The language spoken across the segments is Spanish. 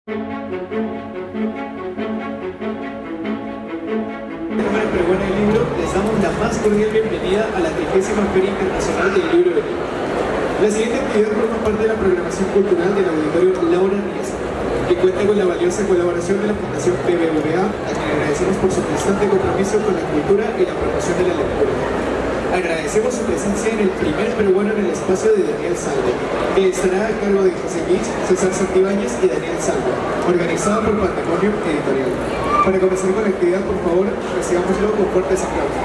Peruana del Libro, les damos la más cordial bienvenida a la 30ª Feria Internacional del Libro de Lima. La siguiente actividad forma parte de la programación cultural del Auditorio Laura Riesco, que cuenta con la valiosa colaboración de la Fundación BBVA, a quien agradecemos por su constante compromiso con la cultura y la promoción de la lectura. Agradecemos su presencia en el primer peruano en el espacio de Daniel Salvo, que estará a cargo de José Luis, César Santibáñez y Daniel Salvo, organizado por Patrimonio Editorial. Para comenzar con la actividad, por favor, recibámoslo con fuertes aplausos.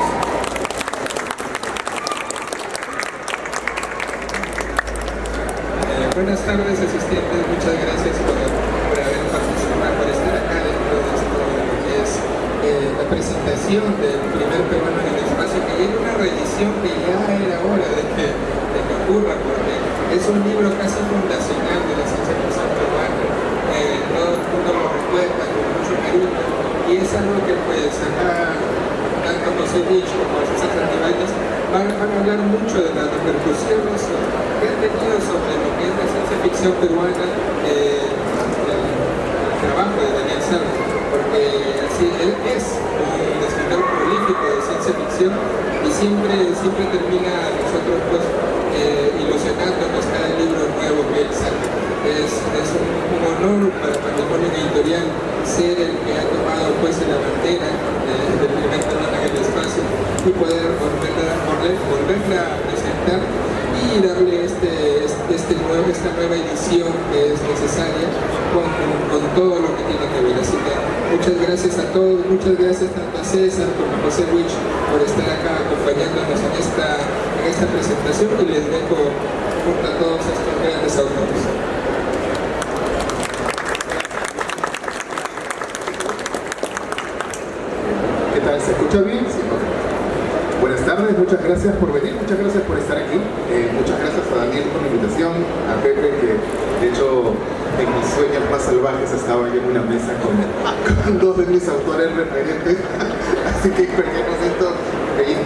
Buenas tardes, asistentes. Muchas gracias por haber participado, por estar acá dentro de esto que es la presentación del primer peruano en el espacio, que ya era una reedición que ya era hora de que ocurra, porque es un libro casi fundacional de la ciencia ficción peruana. Todo el mundo lo recuerda con mucho cariño, y es algo que pues acá tanto José Luis como César Santibáñez van a hablar mucho de las repercusiones que han tenido sobre lo que es la ciencia ficción peruana, el trabajo de Daniel Salvo, porque así, él es un escritor prolífico de ciencia ficción y siempre termina a nosotros pues, ilusionándonos cada libro nuevo que él saca. Es un honor para Patrimonio Editorial ser el que ha tomado pues la bandera del primer peruano en el espacio y poder volverla a presentar y darle esta nueva edición que es necesaria con todo lo que tiene que ver. Así que muchas gracias a todos, muchas gracias tanto a César como a José Luis por estar acá acompañándonos en esta presentación, y les dejo junto a todos estos grandes autores. ¿Qué tal? ¿Se escucha bien? Sí, ok. Buenas tardes, muchas gracias por venir, muchas gracias por estar aquí. Muchas gracias a Daniel por la invitación, a Pepe, que de hecho en mis sueños más salvajes estaba yo en una mesa con dos de mis autores referentes, así que porque no siento feliz.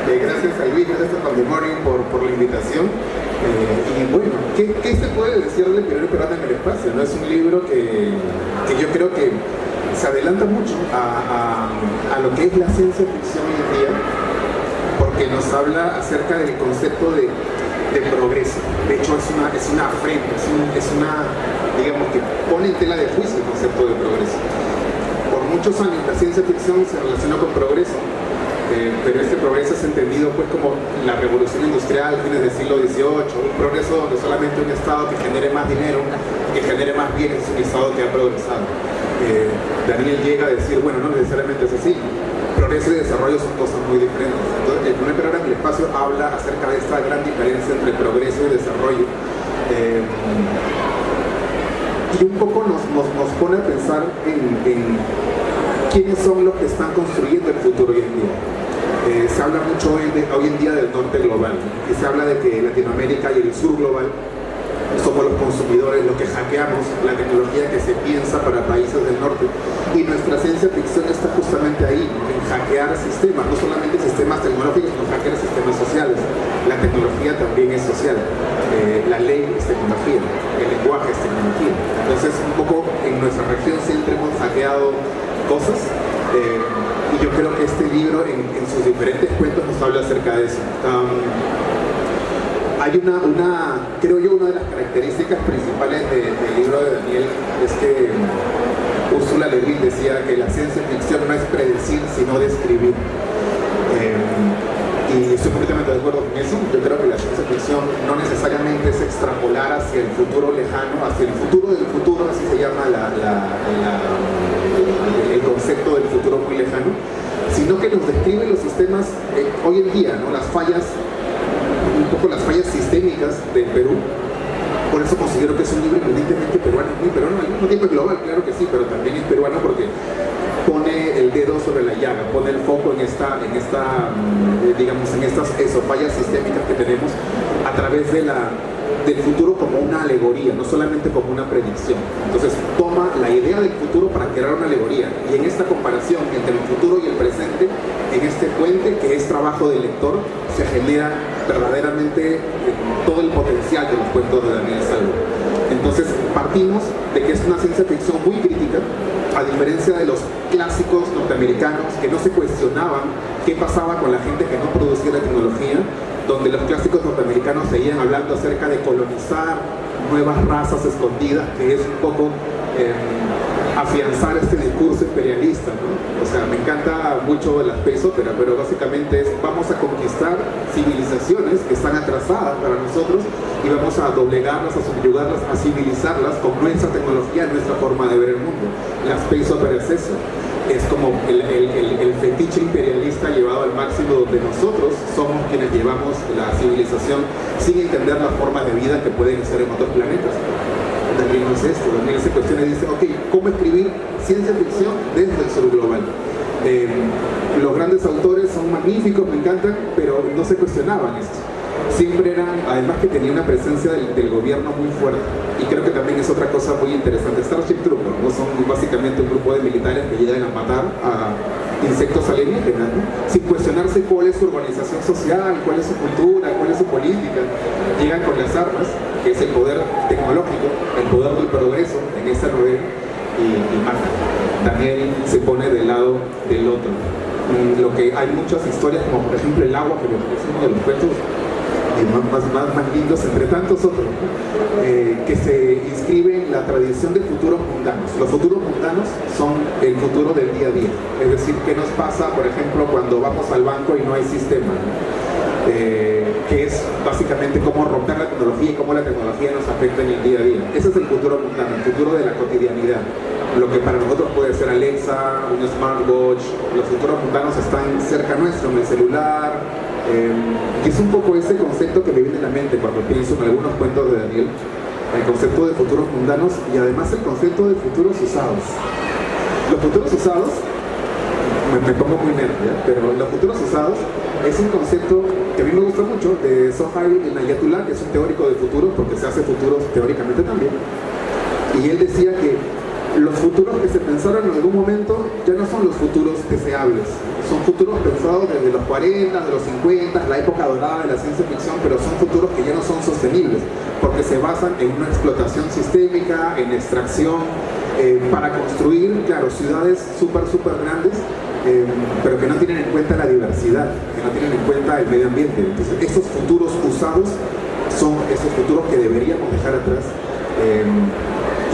Gracias a Luis, gracias a Patrimonio por la invitación. Y bueno, ¿qué se puede decir del primer peruano en el espacio? ¿No? Es un libro que yo creo que se adelanta mucho a lo que es la ciencia ficción hoy en día, porque nos habla acerca del concepto de progreso. De hecho, es una afrenta, digamos que pone en tela de juicio el concepto de progreso. Por muchos años la ciencia ficción se relacionó con progreso, pero este progreso es entendido pues como la revolución industrial, fines del siglo XVIII, un progreso donde solamente un estado que genere más dinero, que genere más bienes, es un estado que ha progresado. Daniel llega a decir, bueno, no necesariamente es así, progreso y desarrollo son cosas muy diferentes. Entonces, el primer programa en el espacio habla acerca de esta gran diferencia entre progreso y desarrollo, y un poco nos pone a pensar en quiénes son los que están construyendo el futuro hoy en día. Se habla mucho hoy en día del norte global, y se habla de que Latinoamérica y el sur global somos los consumidores, los que hackeamos la tecnología que se piensa para países del norte, y nuestra ciencia ficción está justamente ahí, en hackear sistemas, no solamente sistemas tecnológicos, sino hackear sistemas sociales. La tecnología también es social, la ley es tecnología, el lenguaje es tecnología. Entonces un poco en nuestra región siempre hemos hackeado cosas, y yo creo que este libro en sus diferentes cuentos nos habla acerca de eso. Hay creo yo, una de las características principales del libro de Daniel es que Ursula Le Guin decía que la ciencia ficción no es predecir, sino describir. Y estoy completamente de acuerdo con eso. Yo creo que la ciencia ficción no necesariamente es extrapolar hacia el futuro lejano, hacia el futuro del futuro, así se llama el concepto del futuro muy lejano, sino que nos describe los sistemas hoy en día, ¿no? Un poco las fallas sistémicas del Perú. Por eso considero que es un libro eminentemente peruano, muy peruano, al mismo tiempo global, claro que sí, pero también es peruano porque pone el dedo sobre la llaga, pone el foco en estas fallas sistémicas que tenemos a través del futuro como una alegoría, no solamente como una predicción. Entonces toma toma la idea del futuro para crear una alegoría. Y en esta comparación entre el futuro y el presente, en este puente que es trabajo del lector, se genera verdaderamente todo el potencial de los cuentos de Daniel Salvo. Entonces partimos de que es una ciencia ficción muy crítica, a diferencia de los clásicos norteamericanos que no se cuestionaban qué pasaba con la gente que no producía la tecnología, donde los clásicos norteamericanos seguían hablando acerca de colonizar nuevas razas escondidas, que es un poco afianzar este discurso imperialista, ¿no? O sea, me encanta mucho la space opera, pero básicamente es vamos a conquistar civilizaciones que están atrasadas para nosotros y vamos a doblegarlas, a subyugarlas, a civilizarlas con nuestra tecnología, nuestra forma de ver el mundo. La space opera es eso. Es como el fetiche imperialista llevado al máximo, donde nosotros somos quienes llevamos la civilización sin entender las formas de vida que pueden ser en otros planetas. Daniel no es esto, Daniel se cuestiona y dice, ok, ¿cómo escribir ciencia ficción desde el sur global? Los grandes autores son magníficos, me encantan, pero no se cuestionaban esto. Siempre eran, además que tenía una presencia del gobierno muy fuerte, y creo que también es otra cosa muy interesante. Starship Troopers, ¿no? Son básicamente un grupo de militares que llegan a matar a insectos alienígenas, ¿no? Sin cuestionarse cuál es su organización social, cuál es su cultura, cuál es su política. Llegan con las armas, que es el poder tecnológico, el poder del progreso en esta novela, y matan. Daniel se pone del lado del otro. Lo que hay muchas historias, como por ejemplo El agua, que me parece uno de los cuentos más lindos entre tantos otros, que se inscribe en la tradición de futuros mundanos. Los futuros mundanos son el futuro del día a día, es decir, qué nos pasa, por ejemplo, cuando vamos al banco y no hay sistema, que es básicamente cómo romper la tecnología y cómo la tecnología nos afecta en el día a día. Ese es el futuro mundano, el futuro de la cotidianidad. Lo que para nosotros puede ser Alexa, un smartwatch. Los futuros mundanos están cerca nuestro, en el celular. Y es un poco ese concepto que me viene a la mente cuando pienso en algunos cuentos de Daniel, el concepto de futuros mundanos y además el concepto de futuros usados. Los futuros usados, me pongo muy nerd, ¿ya? Pero los futuros usados es un concepto que a mí me gusta mucho, de Zohar Inayatullah, que es un teórico de futuros, porque se hace futuros teóricamente también, y él decía que los futuros que se pensaron en algún momento ya no son los futuros deseables, son futuros pensados desde los 40, de los 50, la época dorada de la ciencia ficción, pero son futuros que ya no son sostenibles, porque se basan en una explotación sistémica, en extracción, para construir, claro, ciudades súper grandes, pero que no tienen en cuenta la diversidad, que no tienen en cuenta el medio ambiente. Entonces, esos futuros usados son esos futuros que deberíamos dejar atrás.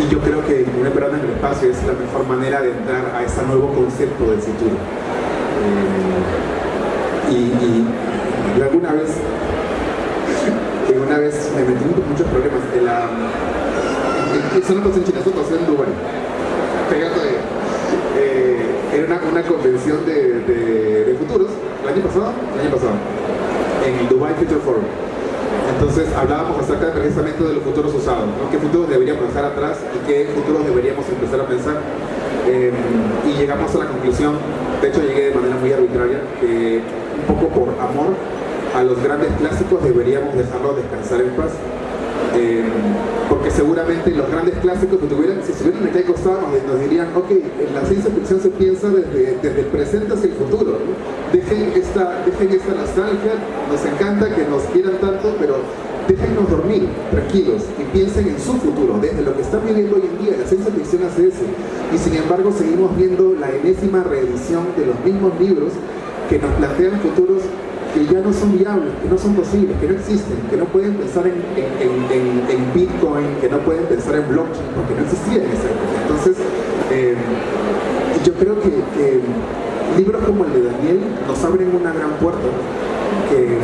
Y yo creo que Un Emperador en el Espacio es la mejor manera de entrar a ese nuevo concepto del futuro. Y alguna vez me metí en muchos problemas. Eso no pasó en China, eso pasó en Dubái. Era una convención de futuros, el año pasado, en el Dubai Future Forum. Entonces hablábamos acerca precisamente de los futuros usados, ¿no? ¿Qué futuros deberíamos dejar atrás y qué futuros deberíamos empezar a pensar? Y llegamos a la conclusión, de hecho llegué de manera muy arbitraria, que un poco por amor a los grandes clásicos deberíamos dejarlos descansar en paz. Porque seguramente los grandes clásicos, si estuvieran aquí al costado, nos dirían, ok, la ciencia ficción se piensa desde el presente hacia el futuro, ¿no? Dejen esta nostalgia, nos encanta que nos quieran tanto, pero déjennos dormir tranquilos y piensen en su futuro, desde lo que están viviendo hoy en día. La ciencia ficción hace eso, y sin embargo seguimos viendo la enésima reedición de los mismos libros que nos plantean futuros que ya no son viables, que no son posibles, que no existen, que no pueden pensar en Bitcoin, que no pueden pensar en blockchain, porque no existía en esa época. Entonces, yo creo que libros como el de Daniel nos abren una gran puerta que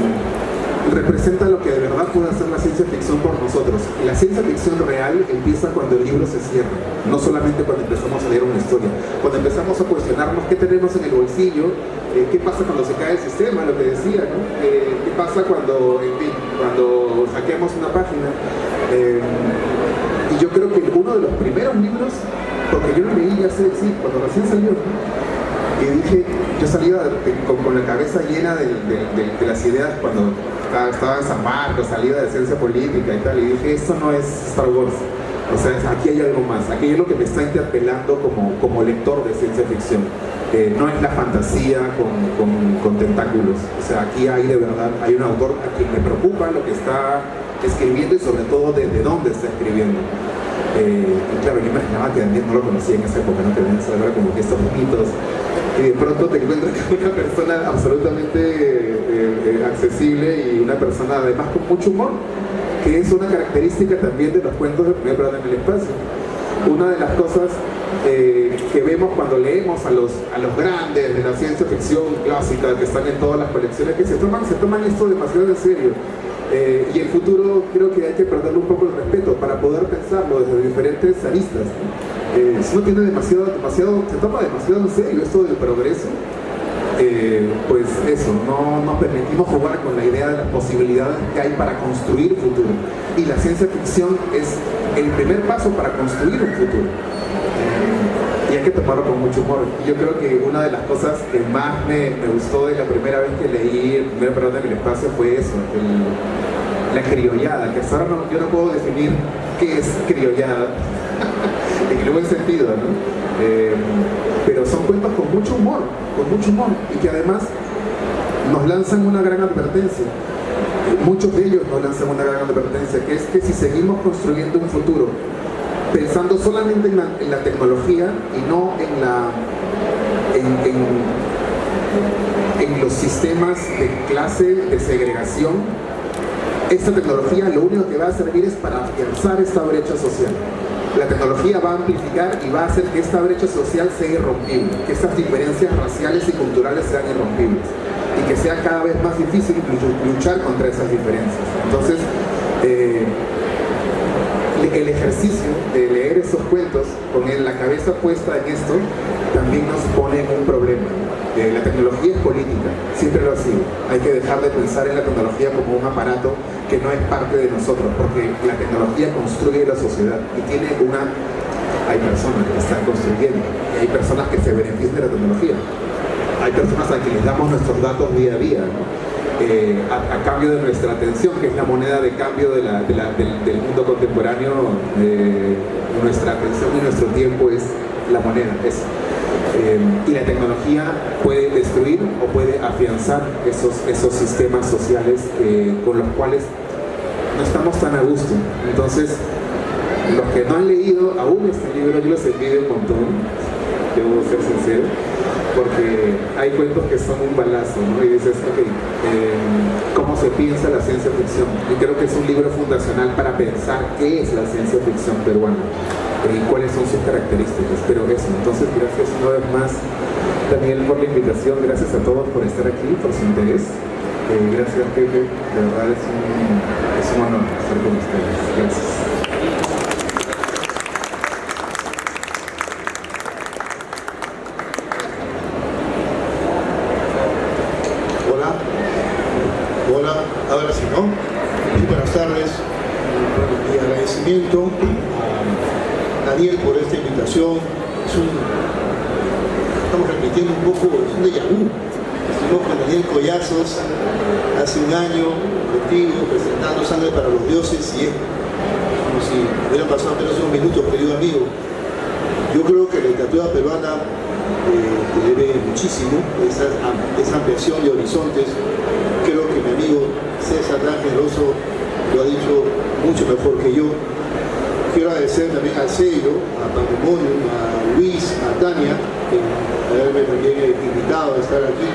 representa lo que de verdad puede hacer la ciencia ficción por nosotros. Y la ciencia ficción real empieza cuando el libro se cierra, no solamente cuando empezamos a leer una historia, cuando empezamos a cuestionarnos qué tenemos en el bolsillo, qué pasa cuando se cae el sistema, lo que decía, ¿no? Qué pasa cuando hackeamos una página. Y yo creo que uno de los primeros libros, porque yo lo leí cuando recién salió, ¿no? Y dije, yo salía con la cabeza llena de las ideas cuando estaba en San Marcos, salida de ciencia política y tal, y dije, esto no es Star Wars, O sea, aquí hay algo más, aquí hay lo que me está interpelando como lector de ciencia ficción. No es la fantasía con tentáculos. O sea, aquí hay de verdad, hay un autor a quien le preocupa lo que está escribiendo y sobre todo desde dónde está escribiendo. Y claro, yo imaginaba que Daniel no lo conocía en esa época, ¿no? Que Daniel se habla como que estos mitos, y de pronto te encuentras con una persona absolutamente accesible y una persona además con mucho humor, que es una característica también de los cuentos de Primer Plano en el Espacio. Una de las cosas que vemos cuando leemos a los grandes de la ciencia ficción clásica que están en todas las colecciones, que se toman esto demasiado en serio. Y el futuro creo que hay que perderle un poco el respeto para poder pensarlo desde diferentes aristas. Si uno tiene se toma demasiado en serio esto del progreso, pues eso, no nos permitimos jugar con la idea de las posibilidades que hay para construir futuro. Y la ciencia ficción es el primer paso para construir un futuro. Y hay que tomarlo con mucho humor. Y yo creo que una de las cosas que más me gustó de la primera vez que leí El Primer Plano en el Espacio fue eso, la criollada, que hasta ahora yo no puedo definir qué es criollada, en el buen sentido, ¿no? Pero son cuentos con mucho humor, y que además nos lanzan una gran advertencia. Muchos de ellos nos lanzan una gran advertencia, que es que si seguimos construyendo un futuro pensando solamente en la tecnología y no en los sistemas de clase, de segregación, esta tecnología lo único que va a servir es para afianzar esta brecha social. La tecnología va a amplificar y va a hacer que esta brecha social sea irrompible, que estas diferencias raciales y culturales sean irrompibles y que sea cada vez más difícil luchar contra esas diferencias. Entonces, el ejercicio de leer esos cuentos con la cabeza puesta en esto también nos pone en un problema. La tecnología es política, siempre lo ha sido. Hay que dejar de pensar en la tecnología como un aparato que no es parte de nosotros, porque la tecnología construye la sociedad y hay personas que están construyendo y hay personas que se benefician de la tecnología. Hay personas a quienes damos nuestros datos día a día, ¿no? A cambio de nuestra atención, que es la moneda de cambio del mundo contemporáneo. Nuestra atención y nuestro tiempo es la moneda, y la tecnología puede destruir o puede afianzar esos sistemas sociales con los cuales no estamos tan a gusto. Entonces, los que no han leído aún este libro, yo los envidio un montón, debo ser sincero, porque hay cuentos que son un balazo, ¿no? Y dices, ok, ¿cómo se piensa la ciencia ficción? Y creo que es un libro fundacional para pensar qué es la ciencia ficción peruana y cuáles son sus características. Pero eso, entonces gracias una vez más, Daniel, por la invitación, gracias a todos por estar aquí, por su interés. Gracias, Pepe, de verdad es un honor estar con ustedes. Gracias. Hola, ahora sí, ¿no? Muy buenas tardes. Mi agradecimiento a Daniel por esta invitación. Estamos repitiendo un poco, es un déjà vu. Estuvimos con Daniel Collazos hace un año contigo presentando Sangre para los Dioses y es como si hubieran pasado apenas unos minutos, querido amigo. Yo creo que la literatura peruana te debe muchísimo esa ampliación de horizontes. Creo que mi amigo César tan generoso lo ha dicho mucho mejor que yo. Quiero agradecer también al Sello, a Patrimonio, a Luis, a Tania, que haberme también invitado a estar aquí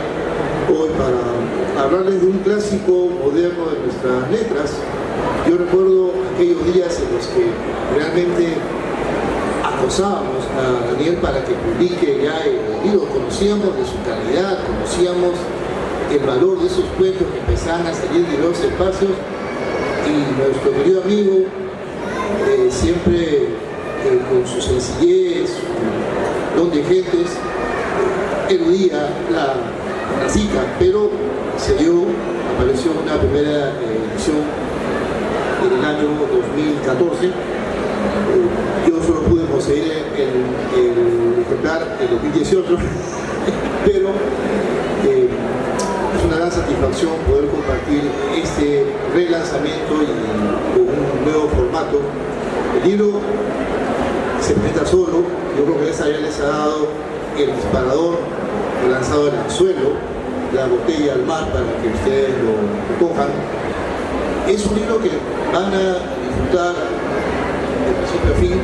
hoy para hablarles de un clásico moderno de nuestras letras. Yo recuerdo aquellos días en los que realmente acosábamos a Daniel para que publique ya el libro. Conocíamos de su calidad, conocíamos el valor de esos cuentos que empezaban a salir de los espacios, y nuestro querido amigo siempre con su sencillez, su don de gentes, eludía la cita, pero se dio, apareció una primera edición en el año 2014. Yo solo pude conseguir el ejemplar en 2018, pero es una gran satisfacción poder compartir este relanzamiento y con un nuevo formato El libro se presenta solo, yo creo que esa ya les ha dado el disparador, el lanzado del anzuelo, la botella al mar para que ustedes lo cojan. Es un libro que van a disfrutar de principio a fin,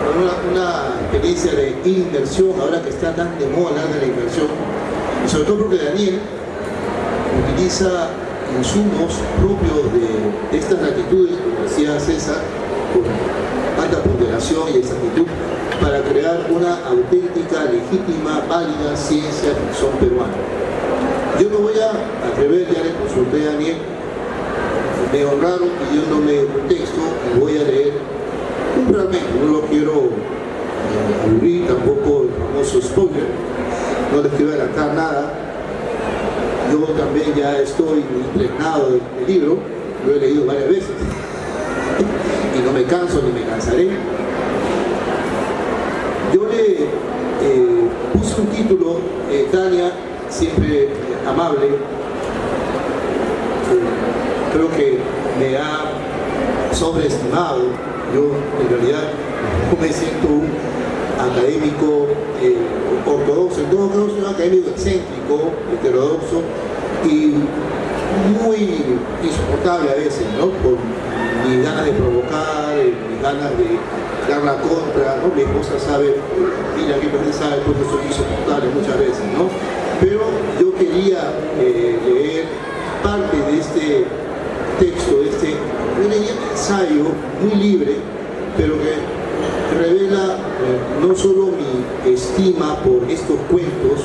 con una experiencia de inmersión, ahora que está tan de moda hablar de la inmersión, y sobre todo porque Daniel utiliza insumos propios de estas latitudes, como decía César, con alta ponderación y exactitud, para crear una auténtica, legítima, válida ciencia ficción peruana. Yo me voy a atrever, ya le consulté a Daniel, me honraron pidiéndome un texto y voy a leer un fragmento, no lo quiero aburrir, tampoco el famoso spoiler, no les quiero adelantar nada. Yo también ya estoy impregnado del libro, lo he leído varias veces y no me canso ni me cansaré. Yo le puse un título, Tania, siempre amable, creo que me ha sobreestimado. Yo en realidad no me siento un académico ortodoxo, en todo caso soy un académico excéntrico, heterodoxo y muy insoportable a veces, ¿no? Por mis ganas de provocar, mis ganas de dar la contra, ¿no? Mi esposa sabe, mira que también sabe, porque soy insoportable muchas veces, ¿no? Pero yo quería leer parte de este texto, un ensayo muy libre, pero que revela no solo mi estima por estos cuentos,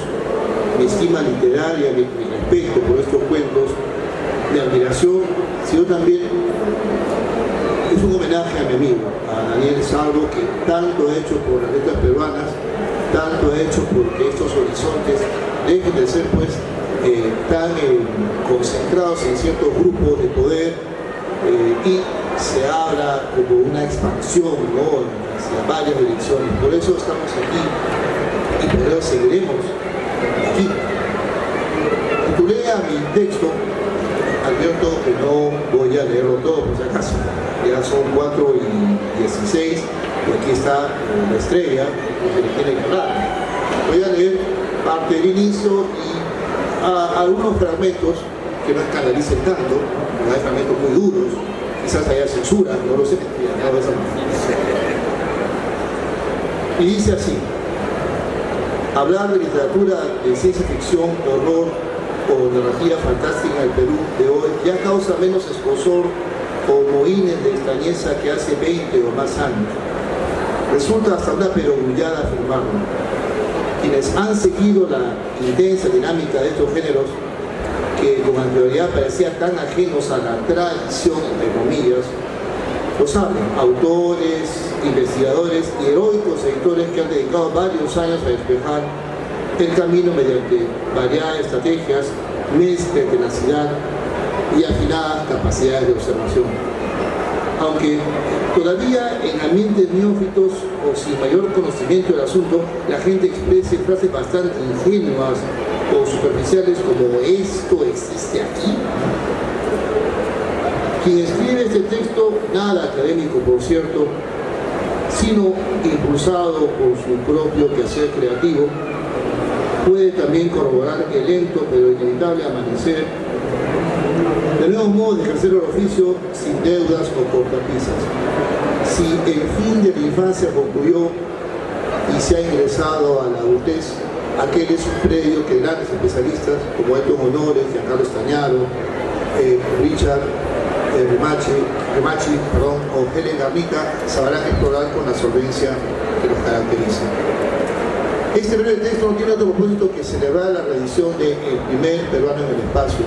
mi estima literaria, mi respeto por estos cuentos, mi admiración, sino también es un homenaje a mi amigo, a Daniel Salvo, que tanto ha hecho por las letras peruanas, tanto ha hecho porque estos horizontes dejen de ser pues tan concentrados en ciertos grupos de poder y se abra como una expansión, ¿no?, hacia varias direcciones. Por eso estamos aquí y por eso seguiremos aquí. Titulé a mi texto, advierto que no voy a leerlo todo por si acaso, ya son 4:16 y aquí está la estrella, que le tiene que hablar. Voy a leer parte del inicio y algunos fragmentos que no escandalicen tanto, porque hay fragmentos muy duros, quizás haya censura, no lo sé, y dice así: hablar de literatura de ciencia ficción, horror o narrativa fantástica en el Perú de hoy ya causa menos escozor o mohines de extrañeza que hace 20 o más años. Resulta hasta una perogrullada afirmarlo. Quienes han seguido la intensa dinámica de estos géneros, que con anterioridad parecían tan ajenos a la tradición, entre comillas, lo saben, autores, investigadores y heroicos editores que han dedicado varios años a despejar el camino mediante variadas estrategias, mezcla de tenacidad y afinadas capacidades de observación. Aunque todavía en ambientes neófitos o sin mayor conocimiento del asunto, la gente exprese frases bastante ingenuas o superficiales como "esto existe aquí". Quien escribe este texto, nada académico por cierto, sino impulsado por su propio quehacer creativo, puede también corroborar el lento pero inevitable amanecer de nuevos modos de ejercer el oficio sin deudas o cortapisas. Si el fin de la infancia concluyó y se ha ingresado a la adultez, aquel es un predio que grandes especialistas como Elton Honores, Giancarlo Stagnaro, Richard Remachi o Helen Garnica sabrán explorar con la solvencia que los caracteriza. Este breve texto no tiene otro propósito que celebrar la reedición de El primer peruano en el espacio,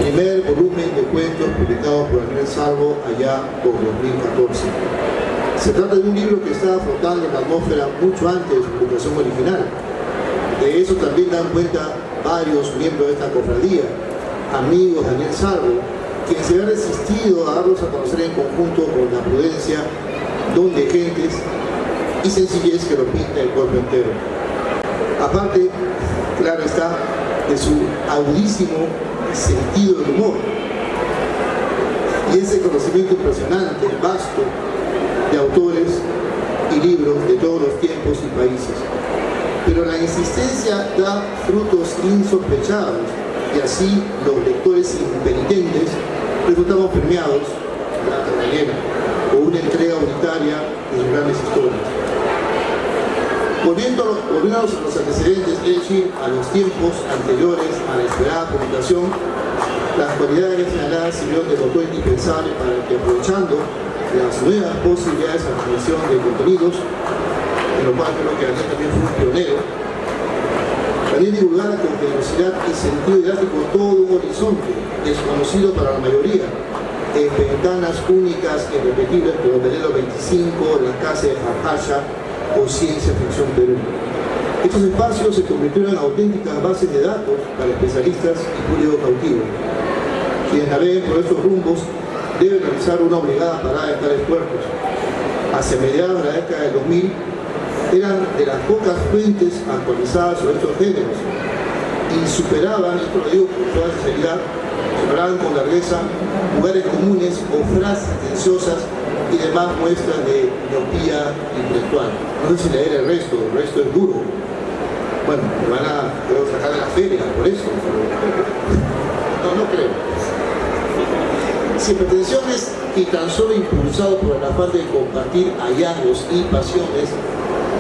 primer volumen de cuentos publicados por Daniel Salvo allá por 2014. Se trata de un libro que estaba flotando en la atmósfera mucho antes de su publicación original. De eso también dan cuenta varios miembros de esta cofradía, amigos de Daniel Salvo, quien se ha resistido a darlos a conocer en conjunto con la prudencia, don de gentes y sencillez que lo pinta el cuerpo entero. Aparte, claro está, de su agudísimo sentido del humor. y ese conocimiento impresionante, vasto, de autores y libros de todos los tiempos y países. Pero la insistencia da frutos insospechados y así los lectores impenitentes resultamos premiados la carrera o una entrega unitaria de sus grandes historias. Volviéndonos a los antecedentes, es decir, a los tiempos anteriores a la esperada publicación, las cualidades señaladas sirvieron de motor indispensable para que, aprovechando las nuevas posibilidades de transmisión de contenidos, en lo cual creo que Daniel también fue un pionero, Daniel divulgara con generosidad y sentido didáctico todo un horizonte desconocido para la mayoría, en ventanas únicas e irrepetibles como Velero 25, La Casa de Farfalla o Ciencia Ficción Perú. Estos espacios se convirtieron en auténticas bases de datos para especialistas y público cautivo. Quienes naveguen por estos rumbos deben realizar una obligada parada en tales puertos. Hacia mediados de la década del 2000 eran de las pocas fuentes actualizadas sobre estos géneros y superaban, esto lo digo con toda sinceridad, superaban con largueza lugares comunes o frases tendenciosas y demás muestras de miopía intelectual. No sé si leer el resto es duro. Bueno, me van a sacar de la feria por eso, pero no creo. Sin pretensiones y tan solo impulsado por el afán de compartir hallazgos y pasiones,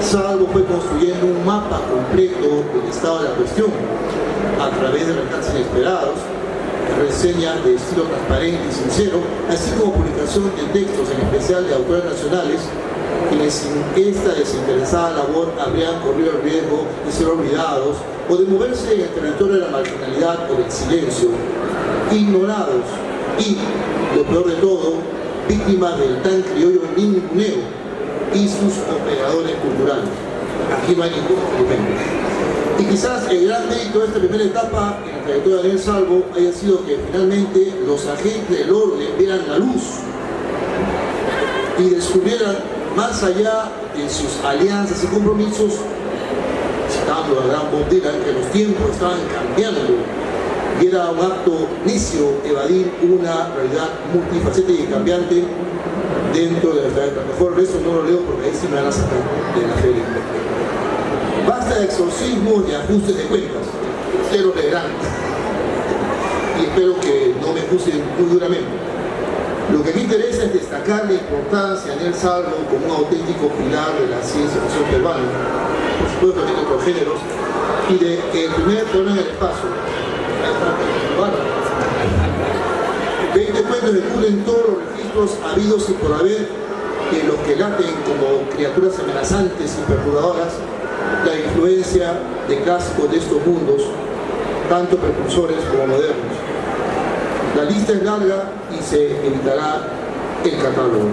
Salvo fue construyendo un mapa completo del estado de la cuestión a través de alcances inesperados, reseñas de estilo transparente y sincero, así como publicación de textos, en especial de autores nacionales, quienes sin esta desinteresada labor habrían corrido el riesgo de ser olvidados o de moverse en el territorio de la marginalidad o del silencio, ignorados y, lo peor de todo, víctimas del tan criollo ninguneo y sus operadores culturales. Aquí no hay ningún argumento. Y quizás el gran mérito de esta primera etapa en la trayectoria de Daniel Salvo haya sido que finalmente los agentes del orden vieran la luz y descubrieran, más allá de sus alianzas y compromisos, citando a gran Bob Dylan, que los tiempos estaban cambiando y era un acto necio evadir una realidad multifacética y cambiante dentro de nuestra época. Mejor eso no lo leo porque ahí sí me van a sacar de la feria. Basta de exorcismos y ajustes de cuentas. Ustedes lo leerán. Y espero que no me juzguen muy duramente. Lo que me interesa es destacar la importancia de Daniel Salvo como un auténtico pilar de la ciencia ficción peruana, por supuesto también de otros géneros, y de que el primer programa en el espacio, 20 cuentos descubren todos los registros habidos y por haber de los que laten como criaturas amenazantes y perturbadoras la influencia de clásicos de estos mundos, tanto precursores como modernos. La lista es larga y se evitará el catálogo.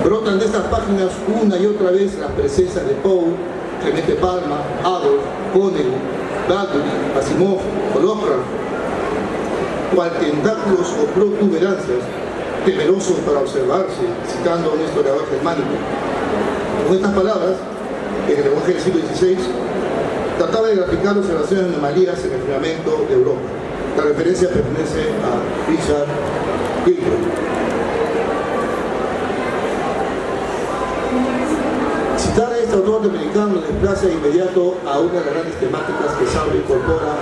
Brotan de estas páginas una y otra vez las presencias de Poe, Clemente Palma, Adolf, Vonnegut, Bradbury, Asimov o Lovecraft, cual tentáculos o protuberancias temerosos para observarse, citando a un historiador germánico. Con estas palabras, en el lenguaje del siglo XVI, trataba de graficar observaciones de anomalías en el firmamento de Europa. La referencia pertenece a Richard Gilbert. Citar a este autor dominicano nos desplaza de inmediato a una de las grandes temáticas que Salvo incorpora a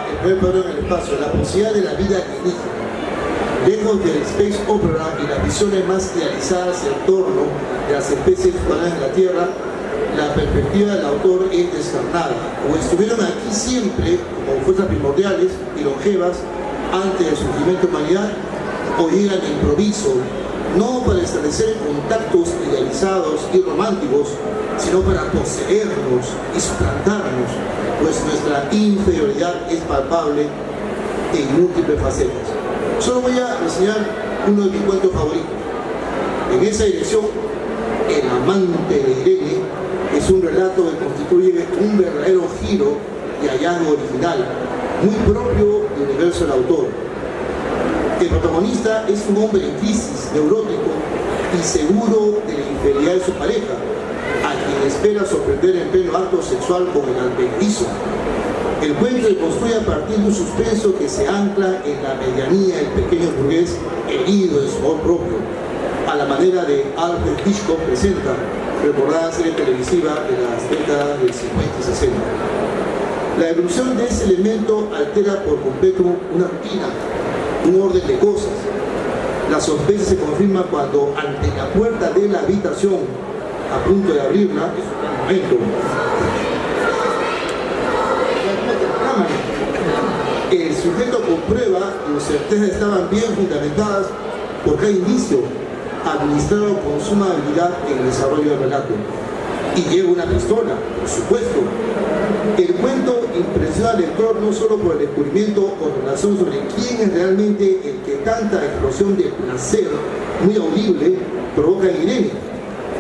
el primer programa en el espacio, la posibilidad de la vida alienígena. Lejos del space opera y las visiones más idealizadas en torno de las especies humanas en la Tierra, la perspectiva del autor es descarnada. O estuvieron aquí siempre como fuerzas primordiales y longevas antes del surgimiento de la humanidad, o llegan de improviso, no para establecer contactos idealizados y románticos, sino para poseernos y suplantarnos, pues nuestra inferioridad es palpable en múltiples facetas. Solo voy a reseñar uno de mis cuentos favoritos. En esa dirección, El amante de Irene es un relato que constituye un verdadero giro y hallazgo original, muy propio del universo del autor. El El protagonista es un hombre en crisis, neurótico y seguro de la infidelidad de su pareja, a quien espera sorprender en pleno acto sexual con el adventizo. El cuento se construye a partir de un suspenso que se ancla en la medianía del pequeño burgués herido de su amor propio, a la manera de Alfred Hitchcock presenta, recordada serie televisiva de las décadas del 50 y 60. La evolución de ese elemento altera por completo una rutina, un orden de cosas. La sospecha se confirma cuando, ante la puerta de la habitación, a punto de abrirla, es un gran momento. El sujeto comprueba que las certezas estaban bien fundamentadas por cada indicio, administrado con suma habilidad en el desarrollo del relato. Y lleva una pistola, por supuesto. El cuento impresiona al lector no solo por el descubrimiento o relación sobre quién es realmente el que tanta explosión de placer muy audible provoca en Irene,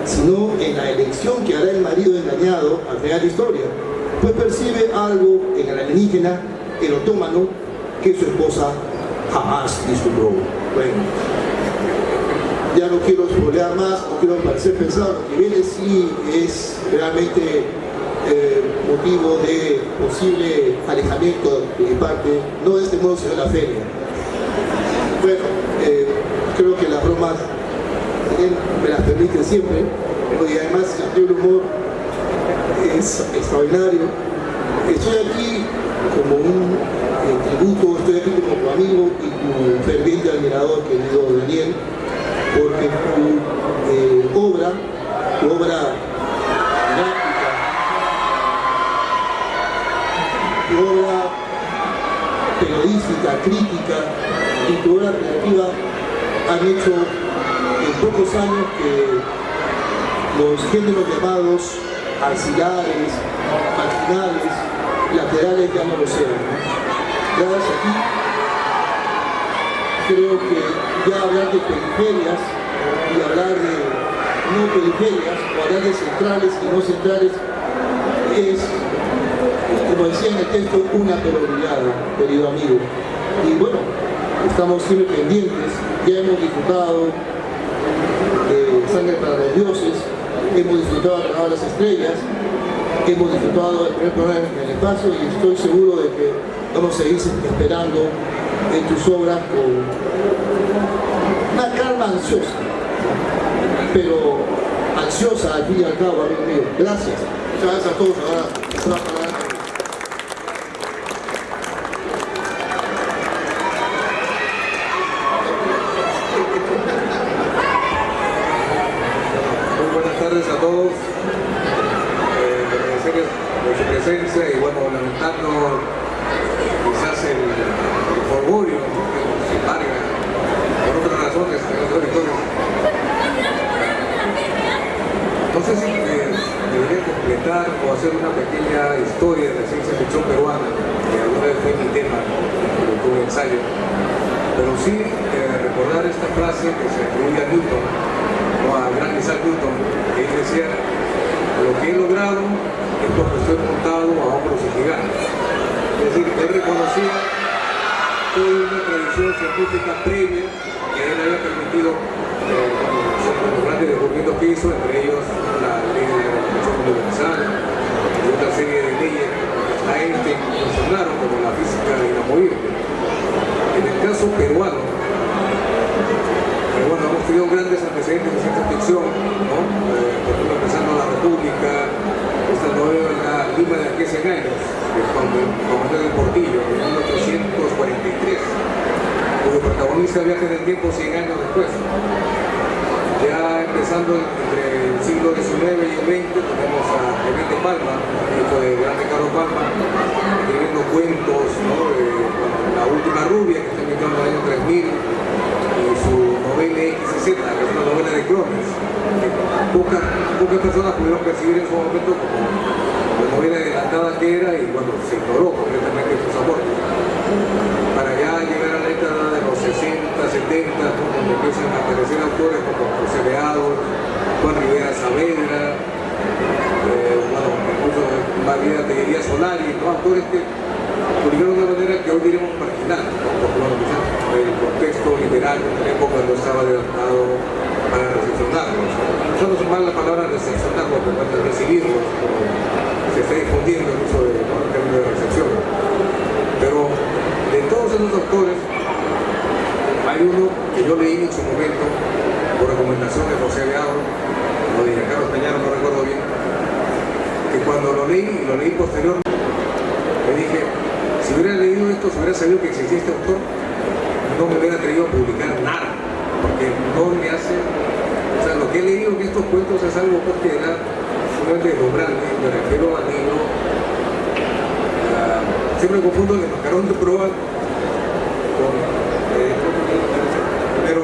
sino en la elección que hará el marido engañado al final de la historia, pues percibe algo en el alienígena, el otomano, que su esposa jamás vislumbró. Bueno, ya no quiero spoilear más, no quiero parecer pensado, lo que viene sí es realmente motivo de posible alejamiento de mi parte, no de este modo sino de la feria. Bueno, creo que las bromas él me las permite siempre, y además el sentido del humor es extraordinario. Estoy aquí como un tributo, estoy aquí como tu amigo y tu ferviente admirador, querido Daniel, porque tu obra gráfica, tu obra periodística, crítica y tu obra creativa han hecho en pocos años que los géneros llamados axilares, marginales, laterales ya no lo sean. Gracias a ti, creo que ya hablar de periferias y hablar de no periferias, o hablar de centrales y no centrales, es, como decía en el texto, una probabilidad, querido amigo. Y bueno, estamos siempre pendientes, ya hemos disfrutado de Sangre para los Dioses, hemos disfrutado de Trabajo de las Estrellas, hemos disfrutado del primer programa en el espacio y estoy seguro de que vamos a seguir esperando en tus obras con una calma ansiosa, pero ansiosa al fin y al cabo, amigo mío. Gracias. Muchas gracias a todos. Ahora, a todos, agradecerles por su presencia y bueno, lamentando quizás el orgullo que nos embarga por otras razones en otros territorios. No sé si debería completar o hacer una pequeña historia de la ciencia ficción peruana, que alguna vez fue mi tema, que tuve ensayo, pero sí recordar esta frase que se atribuye a Newton, al gran Isaac Newton, que él decía: lo que he logrado es porque estoy montado a hombros de gigantes. Es decir, él reconocía toda una tradición científica previa que él había permitido los grandes descubrimientos que hizo, entre ellos la ley de la gravitación universal y otra serie de leyes a Einstein funcionaron, como la física inamovible. En el caso peruano, bueno, hemos tenido grandes antecedentes de ciencia ficción, ¿no? Por ejemplo, empezando la República, esta novela Lima de aquí a 100 años, que es con Manuel Portillo, en 1843, cuyo protagonista viaja en el tiempo 100 años después. Ya empezando entre el siglo XIX y el XX, tenemos a Clemente Palma, hijo de gran Ricardo Palma, escribiendo cuentos, ¿no? La última rubia, que está inventando en el año 3000, y su novela XZ, que es una novela de clones, que pocas personas pudieron percibir en su momento como la novela adelantada que era, y bueno, se ignoró completamente sus aportes. Para ya llegar a la década de los 60, 70, donde empiezan a aparecer autores como José Beado, Juan Rivera Saavedra, bueno, incluso María Tellería Solari, ¿no? Autores que publicaron de una manera que hoy diríamos marginal, ¿no? Porque bueno, quizás el contexto literario en la época no estaba adelantado para recepcionarlos. Usamos mal la palabra recepcionarlos, pero para recibirlos, como se está difundiendo el uso de, ¿no?, el término de recepción. Pero de todos esos autores, hay uno que yo leí en su momento, por recomendación de José Leao, o de Carlos Peñaro, no recuerdo bien, que cuando lo leí posteriormente, me dije, si hubiera leído esto, si hubiera sabido que existía este autor, no me hubiera atrevido a publicar nada, porque no me hace, o sea, lo que he leído en estos cuentos es algo pues, que era sumamente deslumbrante. Me refiero al libro, siempre confundo el mascarón de proa con primero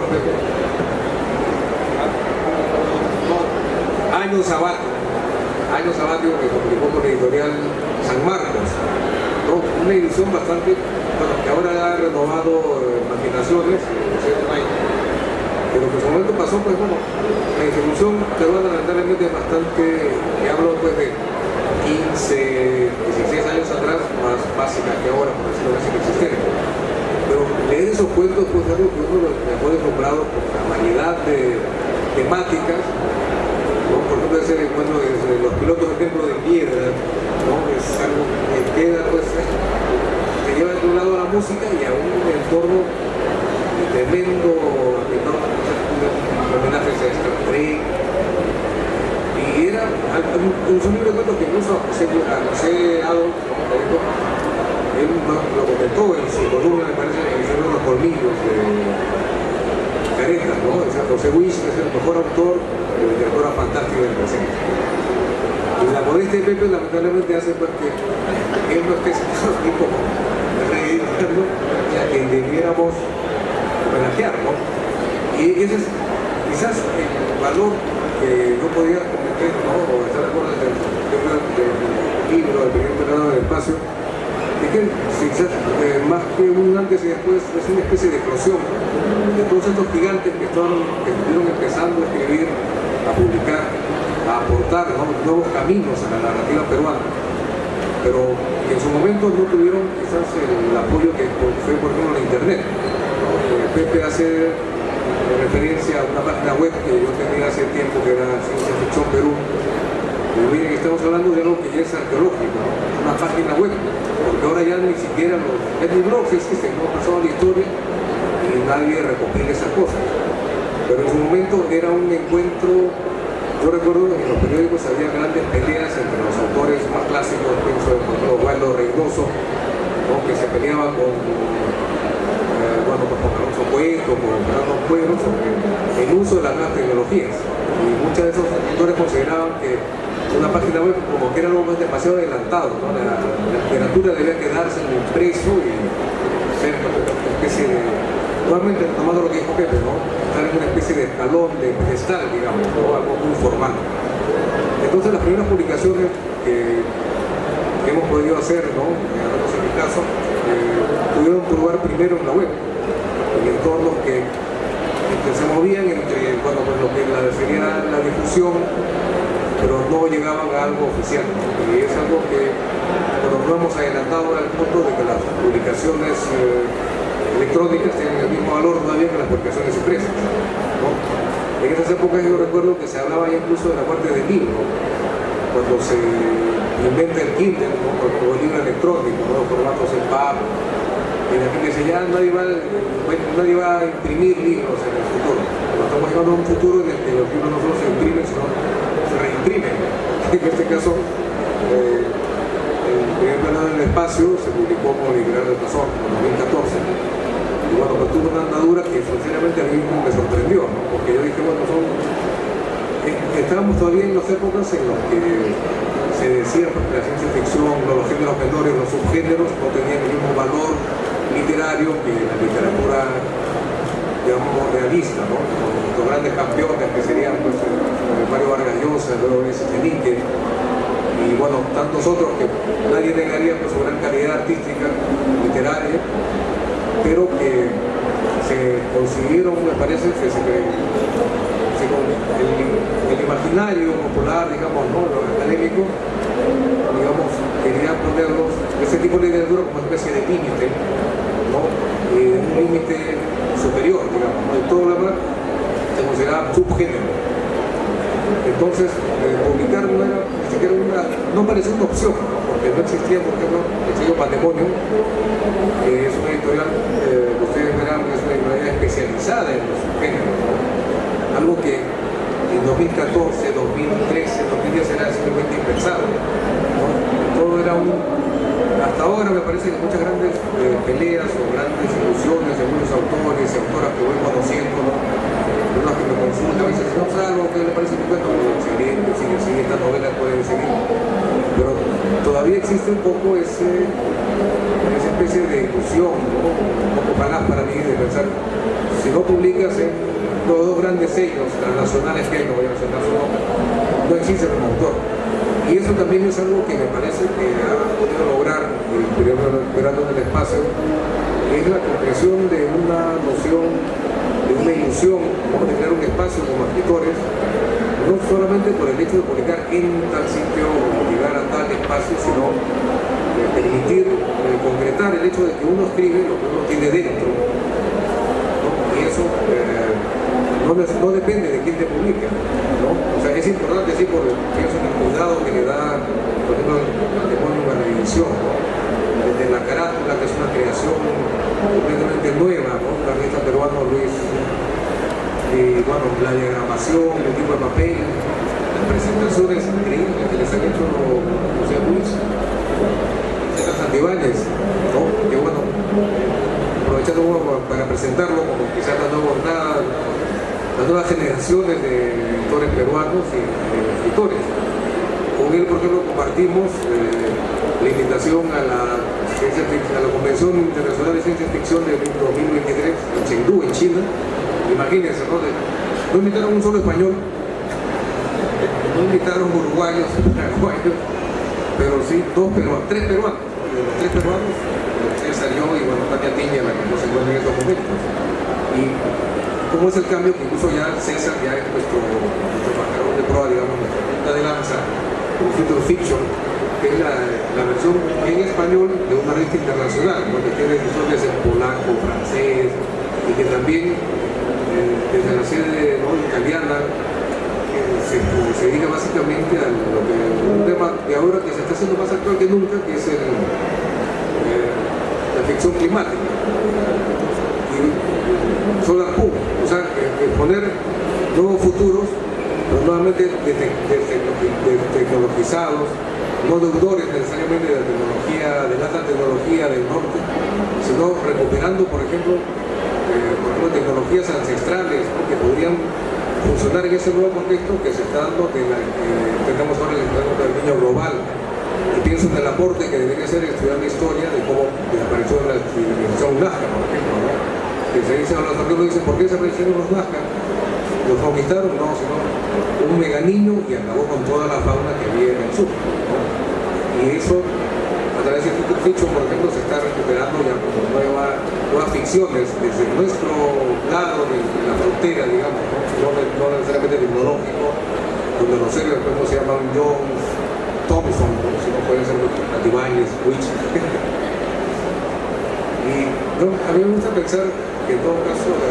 Año Sabático, que se publicó por la editorial San Marcos, ¿no? Una edición bastante, bueno, que ahora ha renovado Imaginaciones, pero que en su momento pasó, pues bueno, la distribución peruana lamentablemente es bastante, que hablo pues de 15, 16 años atrás, más básica que ahora, por decirlo así, que existente. Pero leer esos cuentos pues algo que uno me fue deslumbrado por la variedad de temáticas, ¿no? Por ejemplo, ese encuentro de los pilotos de Templo de Piedra, ¿no? Es algo que queda, pues, te lleva de un lado a la música y a un entorno tremendo, homenajes a Star Trek. Y era un libro de cuentos que incluso a José Adolf, él lo comentó en su columna, me parece, que hicieron los colmillos de Caretas, ¿no? O sea, José Wish es el mejor autor de literatura fantástica del presente. Y la modestia de Pepe lamentablemente hace pues, que él no esté sentado aquí como reeditando a quien debiéramos homenajear, ¿no? Y ese es quizás el valor que yo podría cometer, ¿no? O estar de acuerdo del libro, del primer emperador del espacio, es que quizás más que un antes y después es una especie de explosión de todos estos gigantes que estuvieron empezando a escribir, a publicar, a aportar, ¿no?, nuevos caminos a la narrativa peruana, pero que en su momento no tuvieron quizás el apoyo que fue por ejemplo la internet, ¿no? Pepe hace referencia a una página web que yo tenía hace tiempo que era Ciencia Ficción Perú. Y miren, estamos hablando de algo que ya es arqueológico, ¿no? Una página web, porque ahora ya ni siquiera los blogs existen, no pasado la historia y nadie recopila esas cosas. Pero en su momento era un encuentro. Yo recuerdo que en los periódicos había grandes peleas entre los autores más clásicos, pienso en Osvaldo Reynoso, ¿no?, que se peleaba con con Alonso Puesto, con Fernando Pueblo, sobre el uso de las nuevas tecnologías. Y muchos de esos autores consideraban que una página web como que era algo más demasiado adelantado, ¿no? La literatura debía quedarse en el impreso y ser una especie de, nuevamente tomando lo que dijo Pepe, ¿no?, estar en una especie de escalón, de pedestal, digamos, ¿no?, algo muy formal. Entonces las primeras publicaciones que hemos podido hacer, ¿no?, en mi caso, tuvieron tu lugar primero en la web, en entornos que se movían entre, bueno, pues lo que sería la difusión, pero no llegaban a algo oficial, ¿no? Y es algo que, bueno, no hemos adelantado al punto de que las publicaciones electrónicas tienen el mismo valor todavía que las publicaciones impresas, ¿no? En esas épocas yo recuerdo que se hablaba ya incluso de la parte del libro, cuando se inventa el Kindle, ¿no?, o el libro electrónico, ¿no?, los formatos en PAB, y la gente dice, ya nadie va a imprimir libros en el futuro. Estamos llegando a un futuro en el que los libros no solo se imprimen, sino se reimprimen. En este caso, el primer plano del espacio se publicó por Editorial del Tazón en 2014. Y bueno, pues tuvo una andadura que sinceramente a mí me sorprendió, ¿no?, porque yo dije, bueno, estábamos todavía en las épocas en las que se decía que la ciencia ficción, los géneros menores, los subgéneros no tenían el mismo valor literario que la literatura, digamos, realista, ¿no?, con los grandes campeones que serían pues, Mario Vargas Llosa, luego Echenique, y bueno, tantos otros que nadie negaría pues, su gran calidad artística, literaria, pero que se consiguieron, me parece, que el imaginario popular, digamos, ¿no?, lo académico, digamos, quería ponerlos, ese tipo de literatura como una especie de límite, ¿no? Un límite superior, digamos, ¿no? Y todo lo demás se consideraba subgénero. Entonces, publicar no era ni siquiera no parecía una opción, ¿no? Porque no existía, por ejemplo, el sello Patrimonio, que es una editorial, ustedes verán, es una editorial especializada en los subgéneros, ¿no? Algo que en 2014, 2013, 2010 era simplemente impensable, ¿no? Todo era hasta ahora me parece que muchas grandes peleas o grandes ilusiones de muchos autores y autoras que voy conociendo, ¿no? Personas que me consultan, me dicen, no, algo que le parece que cuento, sigue esta novela, puede seguir. Pero todavía existe un poco esa especie de ilusión, ¿no? Un poco falaz para mí de pensar, si no publicas en los dos grandes sellos transnacionales que hay, no voy a mencionar su nombre, no existe como autor. Y eso también es algo que me parece que ha podido lograr el periodo Esperando en el Espacio, que es la concreción de una noción, de una ilusión, como de crear un espacio como escritores, no solamente por el hecho de publicar en tal sitio o llegar a tal espacio, sino permitir concretar el hecho de que uno escribe lo que uno tiene dentro, ¿no? Y eso no depende de quién te publica, ¿no? O sea, es importante, sí, pienso en el cuidado que le da, por ejemplo, el Patrimonio a la edición, ¿no? Desde la carátula, que es una creación completamente nueva, ¿no? Un artista peruano, Luis, y bueno, la diagramación, el tipo de papel, las presentaciones increíbles que les han hecho José Luis, César Santibáñez, ¿no? Que bueno, aprovechando para presentarlo como quizás las nuevas generaciones de editores peruanos y de escritores. Con él, por ejemplo, compartimos la invitación a la Convención Internacional de Ciencia Ficción de 2023 en Chengdu, en China. Imagínense, ¿no? No invitaron un solo español, no invitaron uruguayos, paraguayos, pero sí tres peruanos. De los tres peruanos, César, yo y bueno, Tania Tiña, la que no se encuentra en estos momentos. Y cómo es el cambio que incluso ya César ya es nuestro pajarón de proa, digamos, nuestra punta de lanza, con Future Fiction, que es la versión en español de una revista internacional, donde tiene ediciones en polaco, francés, y que también desde la sede, ¿no?, italiana, se dedica básicamente a un tema de ahora que se está haciendo más actual que nunca, que es la ficción climática. Y Solar Punk, o sea, poner nuevos futuros, pero nuevamente tecnologizados, no deudores necesariamente de la tecnología, de la alta tecnología del norte, sino recuperando, por ejemplo, tecnologías ancestrales, ¿no?, que podrían funcionar en ese nuevo contexto que se está dando, tenemos ahora el del niño global. Y pienso en el aporte que debería ser estudiar la historia de cómo desapareció la civilización Nazca, por ejemplo, ¿no? Que se dicen a los amigos, dicen, ¿por qué desaparecieron los Nazca? ¿Los conquistaron? No, sino un mega niño y acabó con toda la fauna que había en el sur, ¿no? Y eso, a través de Future Fiction, por ejemplo, se está recuperando ya como nuevas ficciones desde nuestro lado de la frontera, digamos, no necesariamente tecnológico, donde los héroes se llaman Jones, Thompson, ¿no?, sino pueden ser Antibáñez, Witch. Y no, a mí me gusta pensar que en todo caso de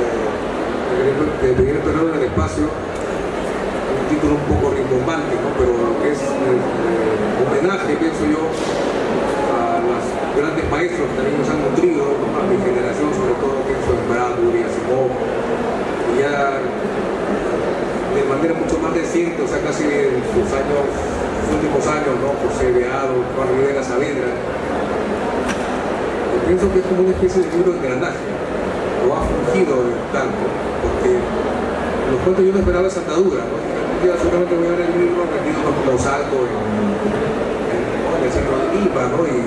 Vivir el Periodo en el Espacio, un título un poco rimbombante, ¿no?, pero es homenaje, pienso yo, a los grandes maestros que también nos han nutrido, ¿no?, a mi generación, sobre todo pienso en Bradbury, Asimov, y ya de manera mucho más reciente, o sea, casi en sus últimos años, ¿no?, José Beado, Juan Rivera Saavedra. Yo pienso que es como una especie de libro de engranaje, o ha fungido tanto, porque los cuentos yo no esperaba esa andadura, ¿no? Un día seguramente voy a ver el libro vendido como salto en el centro de Lima, ¿no? Y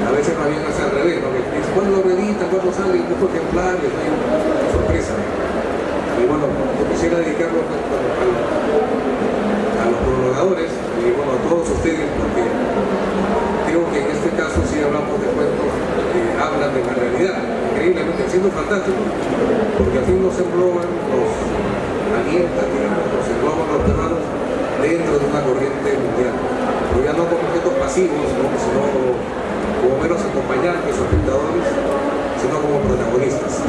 a veces más bien hace al revés, ¿no? Que dice, ¿cuándo lo reeditan? ¿Cuándo sale? ¿Qué ejemplares? No hay una sorpresa. Y bueno, yo quisiera dedicarlo a los prologadores y bueno, a todos ustedes, porque creo que en este caso sí hablamos de cuentos que hablan de la realidad, increíblemente, siendo fantástico, porque así nos engloban, nos alientan, digamos, nos engloban los peruanos dentro de una corriente mundial, pero ya no como objetos pasivos. pasivos, ¿no? Sino como meros acompañantes o espectadores, sino como protagonistas.